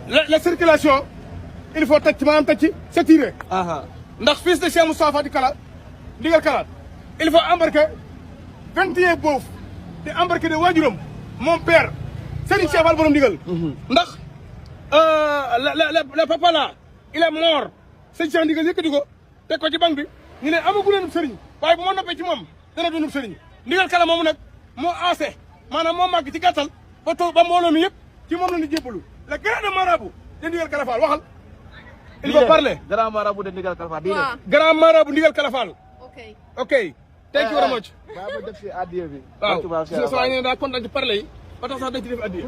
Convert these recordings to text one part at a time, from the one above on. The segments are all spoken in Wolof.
la circulation il faut tëj maanaam tëj ci c'est tiré. ndax fils de Cheikh Moustapha Fati Kala ndigal Kala il faut embarquer 21 boof te embarquer de waajuram mon père Serigne Cheikh Fall borom ndigal. ndax le papa là il est mort sëñ Cheikh ndigal yëkkati ko teg ko ci banque bi ñu ne amagu leen Serigne waaye bu ma noppee ci moom dana doon Serigne ndigal Kala moomu nag moo aase maanaam moo màgg ci gàttal ba toog ba mbooloo mi yëpp ci moom la ñu jébbalu le grand marabout de ndigal Kala Fall waxal. il faut parler. grand marabout de ndigal Kala Fall. grand marabout ndigal Kala Fall. ok. thank you very much. maa ngi def si addiya bi. waaw su ma nee daa kontaan ci parler yi ba tax sax dañ ci def addiya.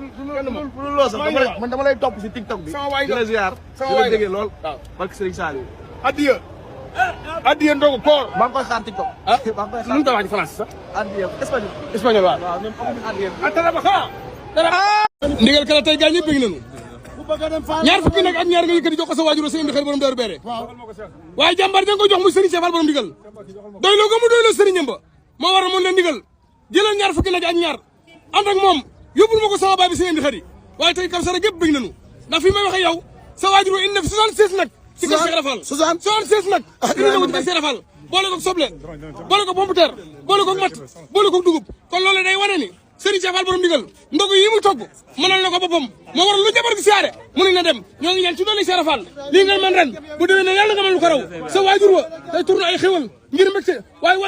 pour loo sax man dama lay topp si TikTok bi. sama waay di la ziar. sama waay di la déggee lool. waaw barke Serigne Saliou. addiya. addiya ndogu koor. maa ngi koy xaar TikTok. ah maa ngi koy nu mu tax ci français sax. addiya espagnol. espagnol waaw. waaw ñun amuñu addiya bi. ndigal Kala tey gars ñëpp bëgg nañu. ñaar fukki nag ak ñaar nga yëkkati jox ko sa waajur sa indi xel borom Daaru Beere. waaye jàmbaar da nga ko jox muy Serigne Cheikh Fall borom ndigal. doyloo ko mu doyloo Serigne ba moo waral mun leen ndigal jëlal ñaar fukki nag ak ñaar ànd ak moom yóbbul ma ko sama baay bi seen indi xel yi waaye tey kam sara gépp bëgg nañu ndax fi may waxe yow sa waajur indi na fi 76 nag ci kër Cheikh Fall 76 nag indi na ko ci kër Cheikh Fall boole ko soble boole ko pomme de terre boole ko mat boole ko dugub kon loolu day wane ni Serigne Cheikh Fall borom ndigal ndogu yi mu togg mënal na ko boppam moo waral lu jabar gi siyaare mu ne na dem ñoo ngi ñaan ci doole Cheikh Fall lii ngeen man ren bu déwee ne yàlla nga mën lu ko raw sa waajur wa day tourné ay xéwal ngir mbégte waaye